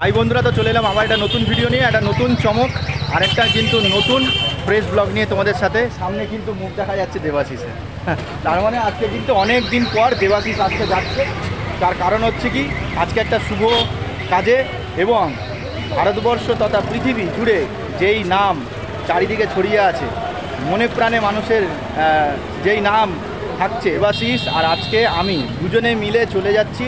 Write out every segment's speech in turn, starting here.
ভাই বন্ধুরা, তো চলে এলাম আবার একটা নতুন ভিডিও নিয়ে, একটা নতুন চমক আর একটা কিন্তু নতুন ফ্রেশ ব্লগ নিয়ে তোমাদের সাথে। সামনে কিন্তু মুখ দেখা যাচ্ছে দেবাশিসের, তার মানে আজকে কিন্তু অনেক দিন পর দেবাশিস আজকে যাচ্ছে। তার কারণ হচ্ছে কি, আজকে একটা শুভ কাজে এবং ভারতবর্ষ তথা পৃথিবী জুড়ে যেই নাম চারিদিকে ছড়িয়ে আছে, মনে প্রাণে মানুষের যেই নাম থাকছে দেবাশিস আর আজকে আমি দুজনে মিলে চলে যাচ্ছি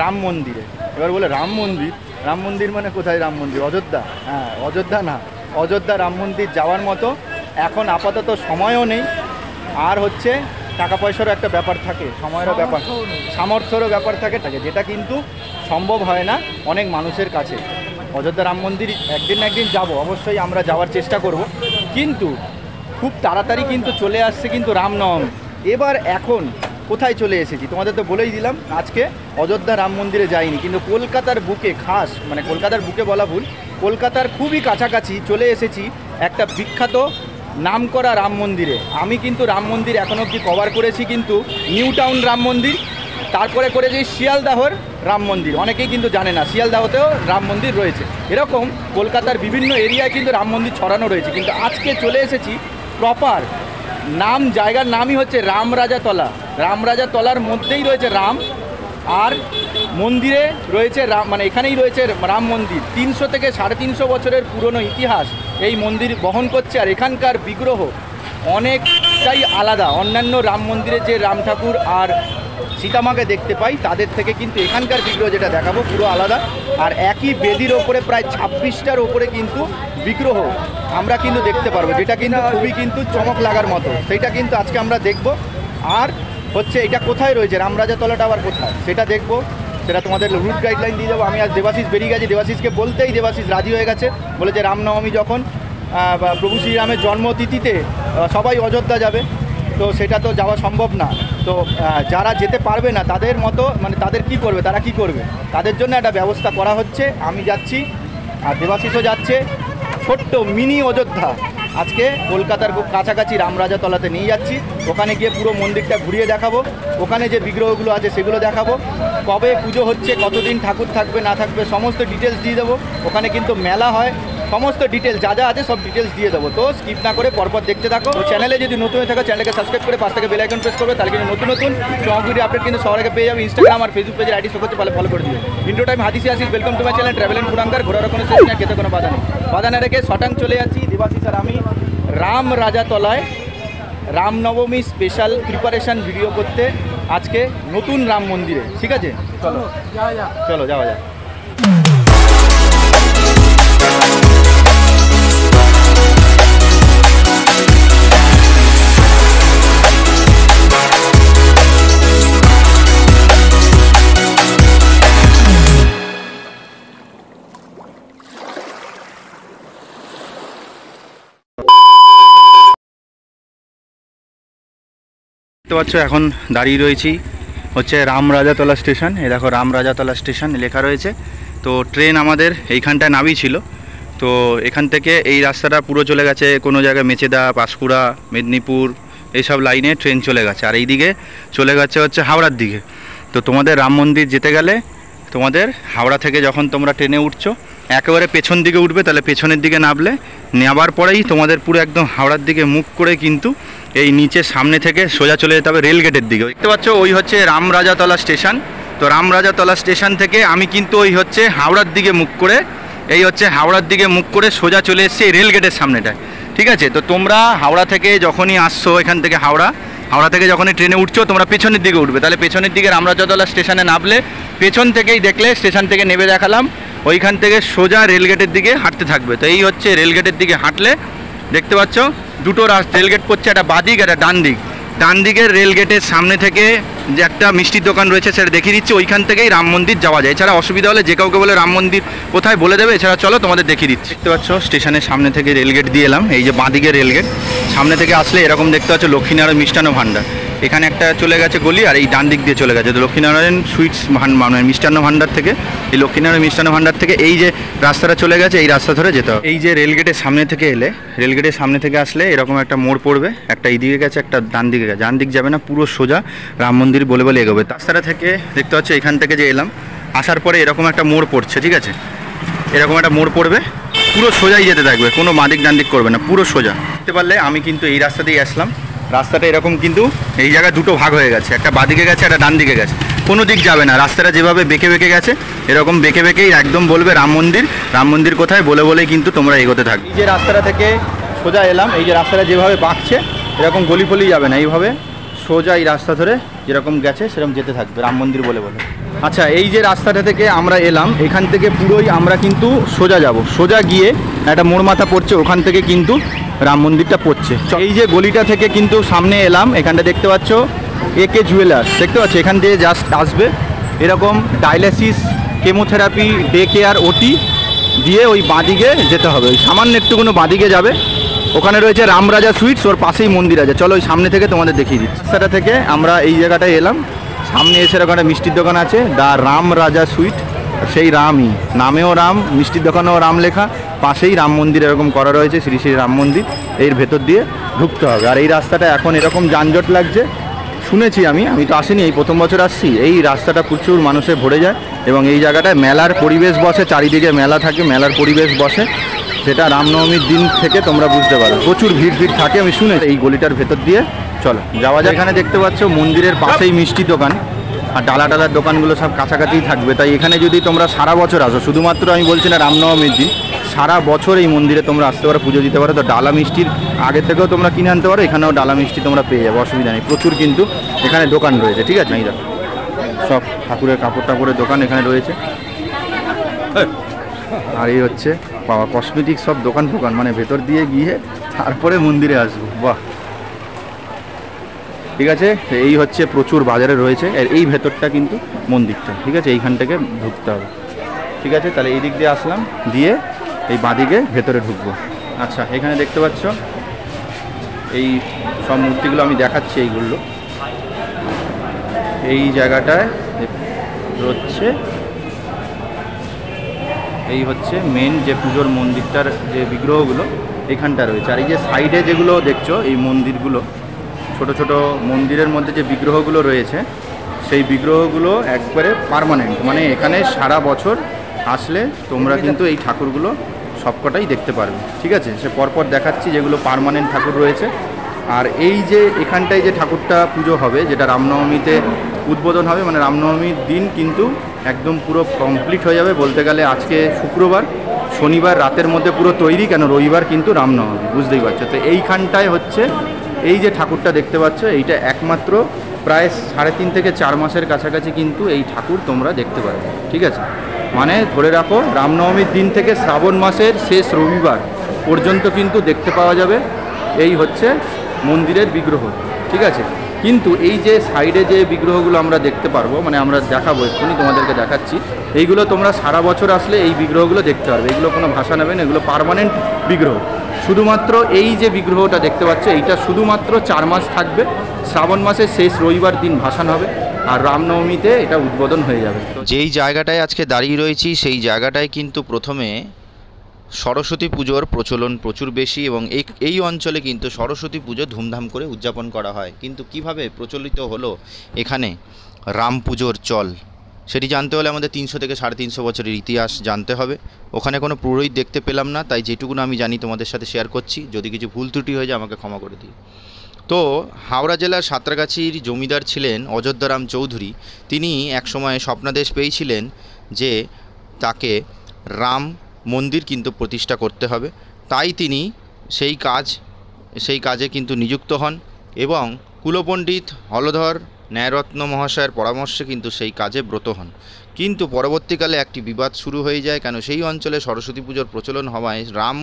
রাম মন্দিরে। এবার বলে রাম মন্দির, রাম মন্দির মানে কোথায় রাম মন্দির? অযোধ্যা? হ্যাঁ, অযোধ্যা না, অযোধ্যা রাম মন্দির যাওয়ার মতো এখন আপাতত সময়ও নেই, আর হচ্ছে টাকা পয়সারও একটা ব্যাপার থাকে, সময়েরও ব্যাপার, সামর্থ্যেরও ব্যাপার থাকে, যেটা কিন্তু সম্ভব হয় না অনেক মানুষের কাছে। অযোধ্যা রাম মন্দির একদিন না একদিন যাব, অবশ্যই আমরা যাওয়ার চেষ্টা করব, কিন্তু খুব তাড়াতাড়ি কিন্তু চলে আসছে কিন্তু রামনবমী। এবার এখন কোথায় চলে এসেছি তোমাদের তো বলেই দিলাম, আজকে অযোধ্যা রাম মন্দিরে যাইনি, কিন্তু কলকাতার বুকে, খাস মানে কলকাতার বুকে বলা ভুল, কলকাতার খুবই কাছাকাছি চলে এসেছি একটা বিখ্যাত নামকরা রাম মন্দিরে। আমি কিন্তু রাম মন্দির এখন অবধি কভার করেছি কিন্তু নিউ টাউন রাম মন্দির, তারপরে করেছি শিয়ালদাহর রাম মন্দির। অনেকেই কিন্তু জানে না শিয়ালদাহতেও রাম মন্দির রয়েছে। এরকম কলকাতার বিভিন্ন এরিয়ায় কিন্তু রাম মন্দির ছড়ানো রয়েছে, কিন্তু আজকে চলে এসেছি প্রপার নাম, জায়গার নামই হচ্ছে রামরাজাতলা। রামরাজাতলার মধ্যেই রয়েছে রাম, আর মন্দিরে রয়েছে রাম, মানে এখানেই রয়েছে রাম মন্দির। 300 থেকে 350 বছরের পুরনো ইতিহাস এই মন্দির বহন করছে, আর এখানকার বিগ্রহ অনেকটাই আলাদা। অন্যান্য রাম মন্দিরে যে রাম ঠাকুর আর সীতামাকে দেখতে পাই তাদের থেকে কিন্তু এখানকার বিগ্রহ যেটা দেখাবো পুরো আলাদা। আর একই বেদির ওপরে প্রায় 26টার ওপরে কিন্তু বিগ্রহ আমরা কিন্তু দেখতে পারবো, যেটা কিন্তু খুবই কিন্তু চমক লাগার মতো। সেইটা কিন্তু আজকে আমরা দেখব। আর হচ্ছে এটা কোথায় রয়েছে, রামরাজাতলাটা আবার কোথায় সেটা দেখব, সেটা তোমাদের রুট গাইডলাইন দিয়ে দেবো। আমি আজ দেবাশিস বেরিয়ে গেছি, দেবাশিসকে বলতেই দেবাশিস রাজি হয়ে গেছে, বলেছে রামনবমী যখন প্রভু শ্রীরামের জন্মতিথিতে সবাই অযোধ্যা যাবে, তো সেটা তো যাওয়া সম্ভব না। তো যারা যেতে পারবে না তাদের মতো, মানে তাদের কি করবে, তারা কি করবে, তাদের জন্য একটা ব্যবস্থা করা হচ্ছে। আমি যাচ্ছি আর দেবাশিসও যাচ্ছে ছোট্ট মিনি অযোধ্যা। আজকে কলকাতার খুব কাছাকাছি রামরাজাতলাতে নিয়ে যাচ্ছি, ওখানে গিয়ে পুরো মন্দিরটা ঘুরিয়ে দেখাবো, ওখানে যে বিগ্রহগুলো আছে সেগুলো দেখাবো, কবে পুজো হচ্ছে, কতদিন ঠাকুর থাকবে না থাকবে সমস্ত ডিটেলস দিয়ে দেবো। ওখানে কিন্তু মেলা হয়, সমস্ত ডিটেলস যা যা আছে সব ডিটেলস দিয়ে দেবো। তো স্কিপ না করে পরপর দেখতে থাকো। তো চ্যানেলে যদি নতুন হয়ে থাকো চ্যানেলকে সাবস্ক্রাইব করে পাশ থেকে বেল আইকন প্রেস করবে, তাহলে কিন্তু নতুন নতুন সব ভিডিও আপডেট কিন্তু সবার আগে পেয়ে যাবে। ইনস্টাগ্রাম আর ফেসবুক পেজের আইডি শো করতে পারলে ফলো করে দিবে। ইন্ট্রো টাইম হাদিসি আসিস, welcome to my channel travel and ফুডাঙ্গার। ঘোরার কোনো শেষ নেই, খেতে কোনো বাধা নেই। বাধা না রেখে শটাং চলে যাচ্ছি দেবাশিস আর আমি রামরাজাতলায় রামনবমী স্পেশাল প্রিপারেশান ভিডিও করতে আজকে নতুন রাম মন্দিরে। ঠিক আছে, চলো চলো যাওয়া যাক। দেখতে পাচ্ছ এখন দাঁড়িয়ে রয়েছি হচ্ছে রামরাজাতলা স্টেশন। এই দেখো রামরাজাতলা স্টেশন লেখা রয়েছে। তো ট্রেন আমাদের এইখানটায় নামিয়েছিল, তো এখান থেকে এই রাস্তাটা পুরো চলে গেছে কোনো জায়গায় মেচেদা, পাঁশকুড়া, মেদিনীপুর এইসব লাইনে ট্রেন চলে গেছে, আর এই দিকে চলে গেছে হচ্ছে হাওড়ার দিকে। তো তোমাদের রাম মন্দির যেতে গেলে তোমাদের হাওড়া থেকে যখন তোমরা ট্রেনে উঠছো একেবারে পেছন দিকে উঠবে, তাহলে পেছনের দিকে নামলে, নেওয়ার পরেই তোমাদের পুরো একদম হাওড়ার দিকে মুখ করে কিন্তু এই নিচে সামনে থেকে সোজা চলে যেতে হবে রেলগেটের দিকে। দেখতে পাচ্ছ ওই হচ্ছে রামরাজাতলা স্টেশন। তো রামরাজাতলা স্টেশন থেকে আমি কিন্তু ওই হচ্ছে হাওড়ার দিকে মুখ করে, এই হচ্ছে হাওড়ার দিকে মুখ করে সোজা চলে এসেছি এই রেলগেটের সামনেটায়। ঠিক আছে, তো তোমরা হাওড়া থেকে যখনই আসছো, এখান থেকে হাওড়া থেকে যখনই ট্রেনে উঠছো তোমরা পেছনের দিকে উঠবে, তাহলে পেছনের দিকে রামরাজাতলা স্টেশনে নামলে পেছন থেকেই দেখলে স্টেশন থেকে নেমে দেখালাম ওইখান থেকে সোজা রেলগেটের দিকে হাঁটতে থাকবে। তো এই হচ্ছে রেলগেটের দিকে হাঁটলে দেখতে পাচ্ছ দুটো রেলগেট পড়ছে, একটা বাদিক একটা ডান দিক। ডান দিকের রেলগেটের সামনে থেকে যে একটা মিষ্টির দোকান রয়েছে সেটা দেখিয়ে দিচ্ছি, ওইখান থেকেই রাম মন্দির যাওয়া যায়। এছাড়া অসুবিধা হলে যে কাউকে বলে রাম মন্দির কোথায় বলে দেবে। এছাড়া চলো তোমাদের দেখিয়ে দিচ্ছি। দেখতে পাচ্ছ স্টেশনের সামনে থেকে রেলগেট দিয়ে এলাম, এই যে বাঁদিকের রেলগেট। সামনে থেকে আসলে এরকম দেখতে পাচ্ছ লক্ষ্মীনারায়ণ মিষ্টান্ন ভাণ্ডার, এখানে একটা চলে গেছে গলি, আর এই ডান দিক দিয়ে চলে গেছে তো লক্ষ্মীনারায়ণ সুইটস মানে মিষ্টান্ন ভাণ্ডার থেকে, এই লক্ষ্মীনারায়ণ মিষ্টান্ন ভাণ্ডার থেকে এই যে রাস্তাটা চলে গেছে এই রাস্তা ধরে যেতে হবে। এই যে রেলগেটের সামনে থেকে এলে, রেলগেটের সামনে থেকে আসলে এরকম একটা মোড় পড়বে, একটা এইদিকে গেছে একটা ডান দিকে গেছে, ডান দিক যাবে না পুরো সোজা রাম মন্দির বলে বলে এগোবে। রাস্তাটা থেকে দেখতে পাচ্ছ এখান থেকে যে এলাম, আসার পরে এরকম একটা মোড় পড়ছে। ঠিক আছে, এরকম একটা মোড় পড়বে, পুরো সোজাই যেতে থাকবে, কোনো বাঁদিক ডান দিক করবে না, পুরো সোজা। দেখতে পারলে আমি কিন্তু এই রাস্তা দিয়ে আসলাম। রাস্তাটা এরকম কিন্তু এই জায়গায় দুটো ভাগ হয়ে গেছে, একটা বাঁদিকে গেছে, একটা ডান দিকে গেছে, কোনো দিক যাবে না। রাস্তাটা যেভাবে বেঁকে বেঁকে গেছে এরকম বেঁকে বেঁকেই একদম বলবে রাম মন্দির, রাম মন্দির কোথায় বলে বলেই কিন্তু তোমরা এগোতে থাকবে। এই যে রাস্তাটা থেকে সোজা এলাম, এই যে রাস্তাটা যেভাবে বাঁকছে এরকম গলি ফলি যাবে না, এইভাবে সোজা এই রাস্তা ধরে যেরকম গেছে সেরকম যেতে থাকবে রাম মন্দির বলে বলে। আচ্ছা, এই যে রাস্তাটা থেকে আমরা এলাম, এখান থেকে পুরোই আমরা কিন্তু সোজা যাব, সোজা গিয়ে একটা মোড় মাথা পড়ছে, ওখান থেকে কিন্তু রাম মন্দিরটা পড়ছে। এই যে গলিটা থেকে কিন্তু সামনে এলাম, এখানটা দেখতে পাচ্ছ একে জুয়েলার্স, দেখতে পাচ্ছ, এখান দিয়ে জাস্ট আসবে, এরকম ডায়ালিসিস, কেমোথেরাপি, ডে কেয়ার, ওটি দিয়ে ওই বাঁদিকে যেতে হবে, ওই সামান্য একটুকুনো বাঁদিকে যাবে, ওখানে রয়েছে রামরাজা সুইটস, ওর পাশেই মন্দির আছে। চলো ওই সামনে থেকে তোমাদের দেখিয়ে দিচ্ছি। রাস্তাটা থেকে আমরা এই জায়গাটায় এলাম, সামনে এসে ওখানে মিষ্টির দোকান আছে, দ্য রাম রাজা সুইট, সেই রামই, নামেও রাম, মিষ্টির দোকানেও রাম লেখা, পাশেই রাম মন্দির এরকম করা রয়েছে, শ্রী শ্রী রাম মন্দির। এর ভেতর দিয়ে ঢুকতে হবে। আর এই রাস্তাটা এখন এরকম যানজট লাগছে, শুনেছি আমি তো আসিনি, এই প্রথম বছর আসছি। এই রাস্তাটা প্রচুর মানুষে ভরে যায় এবং এই জায়গাটায় মেলার পরিবেশ বসে, চারিদিকে মেলা থাকে, মেলার পরিবেশ বসে, সেটা রামনবমীর দিন থেকে তোমরা বুঝতে পারো, প্রচুর ভিড় থাকে, আমি শুনেছি। এই গলিটার ভেতর দিয়ে চলো যাওয়া যায়। এখানে দেখতে পাচ্ছ মন্দিরের পাশেই মিষ্টি দোকান, আর ডালার দোকানগুলো সব কাছাকাছিই থাকবে। তাই এখানে যদি তোমরা সারা বছর আসো, শুধুমাত্র আমি বলছি না রামনবমীর দিন, সারা বছর এই মন্দিরে তোমরা আসতে পারো, পুজো দিতে পারো। তো ডালা মিষ্টির আগে থেকেও তোমরা কিনে আনতে পারো, এখানেও ডালা মিষ্টি তোমরা পেয়ে যাবে, অসুবিধা নেই। প্রচুর কিন্তু এখানে দোকান রয়েছে, ঠিক আছে। এই দেখো সব ঠাকুরের কাপড় টাপড়ের দোকান এখানে রয়েছে। আর এই হচ্ছে বাবা কসমেটিক সব দোকান মানে ভেতর দিয়ে গিয়ে তারপরে মন্দিরে আসবো। বাহ, ঠিক আছে। এই হচ্ছে প্রচুর বাজারে রয়েছে, আর এই ভেতরটা কিন্তু মন্দিরটা, ঠিক আছে। এইখান থেকে ঢুকতে হবে, ঠিক আছে। তাহলে এই দিক দিয়ে আসলাম, দিয়ে এই বাঁদিকে ভেতরে ঢুকবো। আচ্ছা, এখানে দেখতে পাচ্ছ এই সব মূর্তিগুলো আমি দেখাচ্ছি, এইগুলো এই জায়গাটায় হচ্ছে, এই হচ্ছে মেন যে পুজোর মন্দিরটার যে বিগ্রহগুলো এখানটা রয়েছে। আর এই যে সাইডে যেগুলো দেখছো এই মন্দিরগুলো, ছোট ছোট মন্দিরের মধ্যে যে বিগ্রহগুলো রয়েছে সেই বিগ্রহগুলো একবারে পার্মানেন্ট, মানে এখানে সারা বছর আসলে তোমরা কিন্তু এই ঠাকুরগুলো সবকটাই দেখতে পারবে, ঠিক আছে। সে পরপর দেখাচ্ছি যেগুলো পার্মানেন্ট ঠাকুর রয়েছে। আর এই যে এখানটায় যে ঠাকুরটা পুজো হবে, যেটা রামনবমীতে উদ্বোধন হবে, মানে রামনবমীর দিন কিন্তু একদম পুরো কমপ্লিট হয়ে যাবে বলতে গেলে। আজকে শুক্রবার, শনিবার রাতের মধ্যে পুরো তৈরি, কেন রবিবার কিন্তু রামনবমী, বুঝতেই পারছো। তো এইখানটায় হচ্ছে এই যে ঠাকুরটা দেখতে পাচ্ছ, এইটা একমাত্র প্রায় 3.5 থেকে 4 মাসের কাছাকাছি কিন্তু এই ঠাকুর তোমরা দেখতে পারবে, ঠিক আছে। মানে ধরে রাখো রামনবমীর দিন থেকে শ্রাবণ মাসের শেষ রবিবার পর্যন্ত কিন্তু দেখতে পাওয়া যাবে এই হচ্ছে মন্দিরের বিগ্রহ, ঠিক আছে। কিন্তু এই যে সাইডে যে বিগ্রহগুলো আমরা দেখতে পারবো, মানে আমরা দেখাবো, এক্ষুনি তোমাদেরকে দেখাচ্ছি, এইগুলো তোমরা সারা বছর আসলে এই বিগ্রহগুলো দেখতে পারবে। এগুলো কোনো ভাষা নেবে না, এগুলো পার্মানেন্ট বিগ্রহ। শুধুমাত্র এই যে বিগ্রহটা দেখতে পাচ্ছ, এইটা শুধুমাত্র 4 মাস থাকবে, শ্রাবণ মাসের শেষ রবিবার দিন ভাসান হবে, আর রামনবমীতে এটা উদ্বোধন হয়ে যাবে। যেই জায়গাটায় আজকে দাঁড়িয়ে রয়েছি সেই জায়গাটায় কিন্তু প্রথমে সরস্বতী পুজোর প্রচলন প্রচুর বেশি, এবং এই অঞ্চলে কিন্তু সরস্বতী পুজো ধুমধাম করে উদযাপন করা হয়। কিন্তু কিভাবে প্রচলিত হলো এখানে রাম পুজোর চল, সেটি জানতে হলে আমাদের 300 থেকে 350 বছরের ইতিহাস জানতে হবে। ওখানে কোনো পুরোহিত দেখতে পেলাম না, তাই যেটুকুন আমি জানি তোমাদের সাথে শেয়ার করছি। যদি কিছু ভুল ত্রুটি হয়ে যায় আমাকে ক্ষমা করে দিই। তো হাওড়া জেলার সাঁতরাগাছির জমিদার ছিলেন অযোধ্যারাম চৌধুরী। তিনি একসময় স্বপ্নাদেশ পেয়েছিলেন যে তাকে রাম মন্দির কিন্তু প্রতিষ্ঠা করতে হবে। তাই তিনি সেই কাজে কিন্তু নিযুক্ত হন, এবং কুলপণ্ডিত হলধর ন্যায়রত্ন মহাশয়ের পরামর্শে কিন্তু সেই কাজে ব্রত হন। কিন্তু পরবর্তীকালে একটি বিবাদ শুরু হয়ে যায়, কেন সেই অঞ্চলে সরস্বতী পুজোর প্রচলন হওয়ায় রাম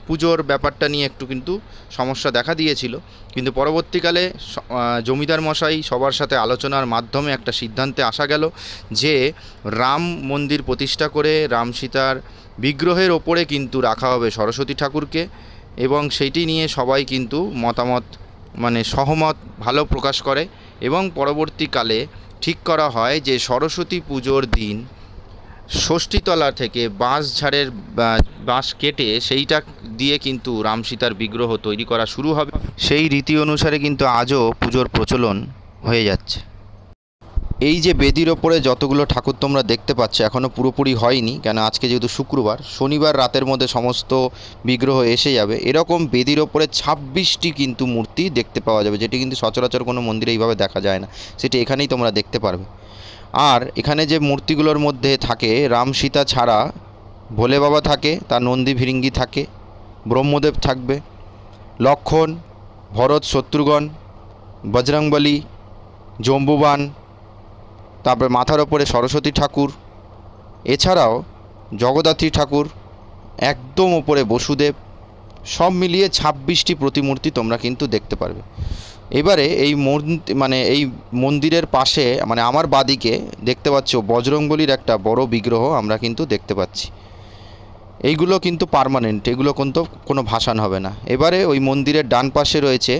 পুজোর ব্যাপারটা নিয়ে একটু কিন্তু সমস্যা দেখা দিয়েছিল। কিন্তু পরবর্তীকালে জমিদার মশাই সবার সাথে আলোচনার মাধ্যমে একটা সিদ্ধান্তে আসা গেল যে রাম মন্দির প্রতিষ্ঠা করে রাম সীতার বিগ্রহের ওপরে কিন্তু রাখা হবে সরস্বতী ঠাকুরকে, এবং সেইটি নিয়ে সবাই কিন্তু মতামত মানে সহমত ভালো প্রকাশ করে। এবং পরবর্তীকালে ঠিক করা হয় যে সরস্বতী পুজোর দিন ষষ্ঠীতলা থেকে বাঁশ কেটে সেইটা দিয়ে কিন্তু রাম সীতার বিগ্রহ তৈরি করা শুরু হবে। সেই রীতি অনুসারে কিন্তু আজও পুজোর প্রচলন হয়ে যাচ্ছে। এই যে বেদির ওপরে যতগুলো ঠাকুর তোমরা দেখতে পাচ্ছ এখনও পুরোপুরি হয়নি, কেন আজকে যেহেতু শুক্রবার, শনিবার রাতের মধ্যে সমস্ত বিগ্রহ এসে যাবে। এরকম বেদির ওপরে 26টি কিন্তু মূর্তি দেখতে পাওয়া যাবে, যেটি কিন্তু সচরাচর কোনো মন্দিরে এইভাবে দেখা যায় না, সেটি এখানেই তোমরা দেখতে পারবে। আর এখানে যে মূর্তিগুলোর মধ্যে থাকে, রাম সীতা ছাড়া ভোলে বাবা থাকে, তার নন্দী ভিরিঙ্গি থাকে, ব্রহ্মদেব থাকবে, লক্ষণ, ভরত, শত্রুঘ্ন, বজরংবলী, জম্বুবান, তারপরে মাথার ওপরে সরস্বতী ঠাকুর, এছাড়াও জগদ্ধাত্রী ঠাকুর, একদম ওপরে বসুদেব, সব মিলিয়ে 26টি প্রতিমূর্তি তোমরা কিন্তু দেখতে পারবে। এবারে এই এই মন্দিরের পাশে মানে আমার বাদিকে দেখতে পাচ্ছ বজরংবলীর একটা বড় বিগ্রহ আমরা কিন্তু দেখতে পাচ্ছি। এইগুলো কিন্তু পার্মানেন্ট, এগুলো কিন্তু কোনো ভাসান হবে না। এবারে ওই মন্দিরের ডান পাশে রয়েছে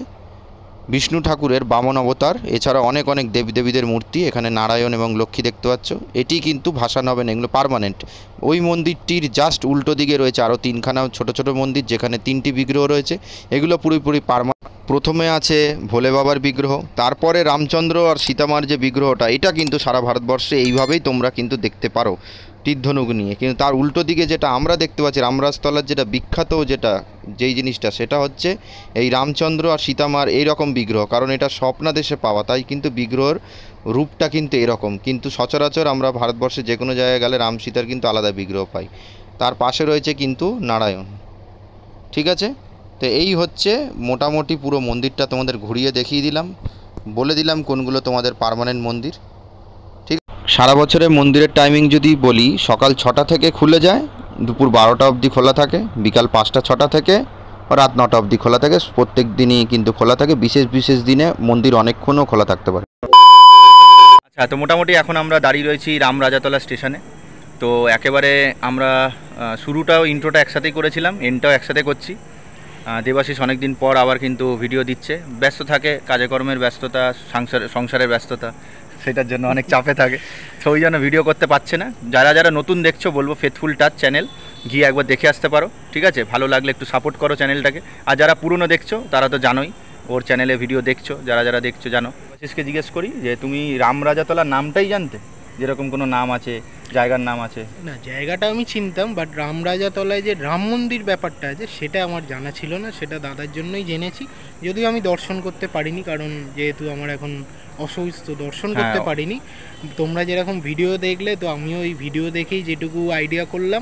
বিষ্ণু ঠাকুরের বামন অবতার, এছাড়া অনেক অনেক দেবদেবীদের মূর্তি, এখানে নারায়ণ এবং লক্ষ্মী দেখতে পাচ্ছ। এটি কিন্তু ভাসান হবে না, এগুলো পার্মানেন্ট। ওই মন্দিরটির জাস্ট উল্টো দিকে রয়েছে আরও 3খানা ছোট ছোট মন্দির, যেখানে 3টি বিগ্রহ রয়েছে, এগুলো পুরোপুরি পার্মানেন্ট। প্রথমে আছে ভোলে বাবার বিগ্রহ, তারপরে রামচন্দ্র আর সীতামার যে বিগ্রহটা, এটা কিন্তু সারা ভারতবর্ষে এইভাবেই তোমরা কিন্তু দেখতে পারো তীরধনুক নিয়ে। কিন্তু তার উল্টো দিকে যেটা আমরা দেখতে পাচ্ছি, রামরাজতলার যেটা বিখ্যাত যেই জিনিসটা, সেটা হচ্ছে এই রামচন্দ্র আর সীতামার এইরকম বিগ্রহ, কারণ এটা স্বপ্নাদেশে পাওয়া, তাই কিন্তু বিগ্রহের রূপটা কিন্তু এরকম। কিন্তু সচরাচর আমরা ভারতবর্ষে যে কোনো জায়গায় গেলে রাম সীতার কিন্তু আলাদা বিগ্রহ পাই। তার পাশে রয়েছে কিন্তু নারায়ণ। ঠিক আছে, তো এই হচ্ছে মোটামুটি পুরো মন্দিরটা তোমাদের ঘুরিয়ে দেখিয়ে দিলাম, বলে দিলাম কোনগুলো তোমাদের পার্মানেন্ট মন্দির। ঠিক, সারা বছরের মন্দিরের টাইমিং যদি বলি, সকাল 6টা থেকে খুলে যায়, দুপুর 12টা অবধি খোলা থাকে, বিকাল 5টা 6টা থেকে রাত 9টা অবধি খোলা থাকে। প্রত্যেক দিনই কিন্তু খোলা থাকে, বিশেষ বিশেষ দিনে মন্দির অনেকক্ষণও খোলা থাকতে পারে। আচ্ছা, তো মোটামুটি এখন আমরা দাঁড়িয়ে রয়েছি রামরাজাতলা স্টেশনে। তো একেবারে আমরা শুরুটাও ইন্ট্রোটা একসাথেই করেছিলাম, এন্ডটাও একসাথে করছি। দেবাশিস অনেক দিন পর আবার কিন্তু ভিডিও দিচ্ছে, ব্যস্ত থাকে, কাজকর্মের ব্যস্ততা, সংসারের ব্যস্ততা, সেটার জন্য অনেক চাপে থাকে, তো ওই জন্য ভিডিও করতে পারছে না। যারা যারা নতুন দেখছো বলবো ফেথফুল টাচ চ্যানেল গিয়ে একবার দেখে আসতে পারো, ঠিক আছে? ভালো লাগলে একটু সাপোর্ট করো চ্যানেলটাকে। আর যারা পুরনো দেখছো তারা তো জানোই, ওর চ্যানেলে ভিডিও দেখছো, যারা যারা দেখছো জানো। দেবাশিসকে জিজ্ঞেস করি যে তুমি রামরাজাতলার নামটাই জানতে, যেরকম কোনো নাম আছে, জায়গার নাম আছে? না, জায়গাটা আমি চিনতাম, বাট রামরাজাতলায় যে রাম মন্দির ব্যাপারটা আছে সেটা আমার জানা ছিল না, সেটা দাদার জন্যই জেনেছি। যদিও আমি দর্শন করতে পারিনি, কারণ যেহেতু আমার এখন অসুস্থ, দর্শন করতে পারিনি। তোমরা যেরকম ভিডিও দেখলে, তো আমিও ওই ভিডিও দেখেই যেটুকু আইডিয়া করলাম,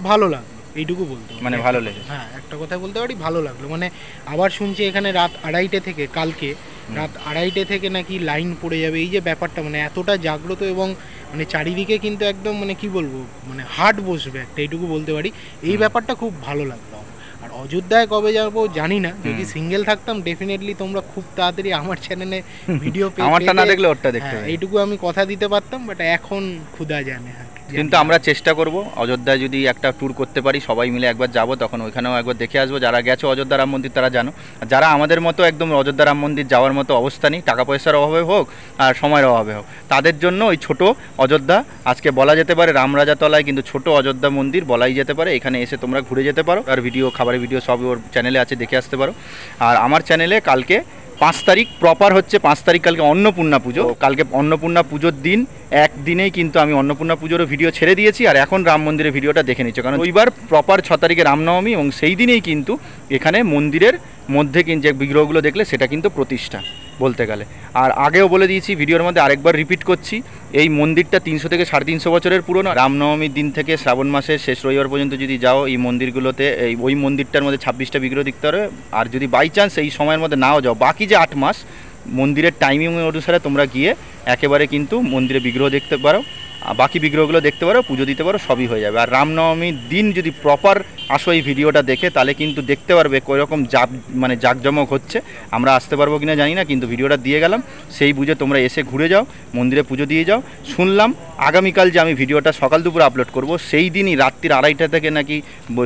ভালো লাগলো, এইটুকু বলতে মানে ভালো লেগেছে। হ্যাঁ, একটা কথা বলতে পারি, ভালো লাগলো। মানে আবার শুনছি এখানে রাত 2:30 থেকে, কালকে রাত 2:30 থেকে নাকি লাইন পড়ে যাবে। এই যে ব্যাপারটা, মানে এতটা জাগ্রত, এবং মানে চারিদিকে কিন্তু একদম মানে কি বলবো, মানে হাট বসবে একটা, এইটুকু বলতে পারি। এই ব্যাপারটা খুব ভালো লাগলো। আর অযোধ্যায় কবে যাবো জানি না, যদি সিঙ্গেল থাকতাম ডেফিনেটলি তোমরা খুব তাড়াতাড়ি আমার চ্যানেলে ভিডিও আমারটা না দেখলে ওরটা দেখতে হবে, এইটুকু আমি কথা দিতে পারতাম, বাট এখন ক্ষুধা জানে। কিন্তু আমরা চেষ্টা করব অযোধ্যায় যদি একটা ট্যুর করতে পারি, সবাই মিলে একবার যাব, তখন ওইখানেও একবার দেখে আসবো। যারা গেছো অযোধ্যা রাম মন্দির তারা জানো, যারা আমাদের মতো একদম অযোধ্যা রাম মন্দির যাওয়ার মতো অবস্থা নেই, টাকা পয়সার অভাবে হোক আর সময়ের অভাবে হোক, তাদের জন্য ওই ছোট অযোধ্যা, আজকে বলা যেতে পারে রামরাজাতলায় কিন্তু ছোট অযোধ্যা মন্দির বলাই যেতে পারে। এখানে এসে তোমরা ঘুরে যেতে পারো, আর ভিডিও, খাবারের ভিডিও সব ওর চ্যানেলে আছে, দেখে আসতে পারো। আর আমার চ্যানেলে কালকে 5 তারিখ প্রপার হচ্ছে, 5 তারিখ কালকে অন্নপূর্ণা পুজো। কালকে অন্নপূর্ণা পুজোর দিন, একদিনেই কিন্তু আমি অন্নপূর্ণা পুজোরও ভিডিও ছেড়ে দিয়েছি, আর এখন রাম মন্দিরের ভিডিওটা দেখে নিচ্ছি, কারণ ওইবার প্রপার 6 তারিখে রামনবমী, এবং সেই দিনেই কিন্তু এখানে মন্দিরের মধ্যে কিন্তু যে বিগ্রহগুলো দেখলে সেটা কিন্তু প্রতিষ্ঠা বলতে গেলে। আর আগেও বলে দিয়েছি, ভিডিওর মধ্যে আরেকবার রিপিট করছি, এই মন্দিরটা 300 থেকে 350 বছরের পুরনো। রামনবমীর দিন থেকে শ্রাবণ মাসের শেষ রবিবার পর্যন্ত যদি যাও এই মন্দিরগুলোতে, ওই মন্দিরটার মধ্যে 26টা বিগ্রহ দেখতে পারবে। আর যদি বাই চান্স এই সময়ের মধ্যে নাও যাও, বাকি যে 8 মাস মন্দিরের টাইমিং অনুসারে তোমরা গিয়ে একেবারে কিন্তু মন্দিরে বিগ্রহ দেখতে পারো, বাকি বিগ্রহগুলো দেখতে পারো, পুজো দিতে পারো, সবই হয়ে যাবে। আর রামনবমীর দিন যদি প্রপার আসো এই ভিডিওটা দেখে, তাহলে কিন্তু দেখতে পারবে কীরকম জাঁকজমক হচ্ছে। আমরা আসতে পারবো কিনা জানি না, কিন্তু ভিডিওটা দিয়ে গেলাম, সেই বুঝে তোমরা এসে ঘুরে যাও, মন্দিরে পুজো দিয়ে যাও। শুনলাম আগামীকাল যে আমি ভিডিওটা সকাল দুপুর আপলোড করব, সেই দিনই রাত্রির 2:30টা থেকে নাকি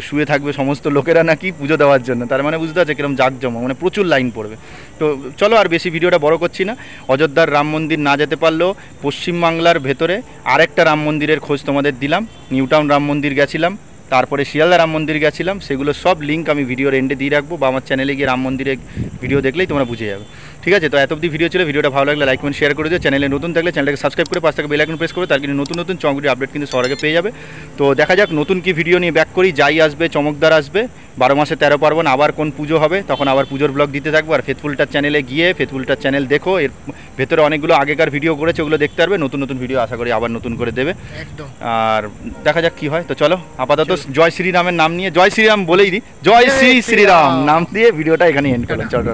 শুয়ে থাকবে সমস্ত লোকেরা নাকি পুজো দেওয়ার জন্য। তার মানে বুঝতে পারছে কিরকম জাঁকজমক, মানে প্রচুর লাইন পড়বে। তো চলো আর বেশি ভিডিওটা বড় করছি না। অযোধ্যার রাম মন্দির না যেতে পারলেও পশ্চিমবাংলার ভেতরে আরেকটা রাম মন্দিরের খোঁজ তোমাদের দিলাম। নিউ টাউন রাম মন্দির গেছিলাম, তারপরে শিয়ালদা রাম মন্দির গেছিলাম, সেগুলো সব লিঙ্ক আমি ভিডিওর এন্ডে দিয়ে রাখবো, বা আমার চ্যানেলে গিয়ে রাম মন্দিরের ভিডিও দেখলেই তোমরা বুঝে যাবে। ঠিক আছে, তো এত অবধি ভিডিও ছিল। ভিডিওটা ভালো লাগলে লাইক কমেন্ট শেয়ার করে দিও। চ্যানেলে নতুন থাকলে চ্যানেলটাকে সাবস্ক্রাইব করে পাশ থেকে বেল আইকন প্রেস করে, তার কিন্তু নতুন নতুন চমক ভিডিও আপডেট কিন্তু সবার আগে পেয়ে যাবে। তো দেখা যাক নতুন কি ভিডিও নিয়ে ব্যাক করি, যাই আসবে চমকদার আসবে। 12 মাসে 13 পার্বণ, আবার কোন পুজো হবে তখন আবার পুজোর ব্লগ দিতে থাকবো। আর ফেথফুলটার চ্যানেলে গিয়ে ফেথফুলটার চ্যানেল দেখো, এর ভেতরে অনেকগুলো আগেকার ভিডিও করেছে, ওগুলো দেখতে পারবে। নতুন নতুন ভিডিও আশা করি আবার নতুন করে দেবে। একদম। আর দেখা যাক কি হয়। তো চলো আপাতত জয় শ্রীরামের নাম নিয়ে, জয় শ্রীরাম বলেই দিই, জয় শ্রী শ্রীরাম নাম দিয়ে ভিডিওটা এখানে এন্ড করলাম। চলো।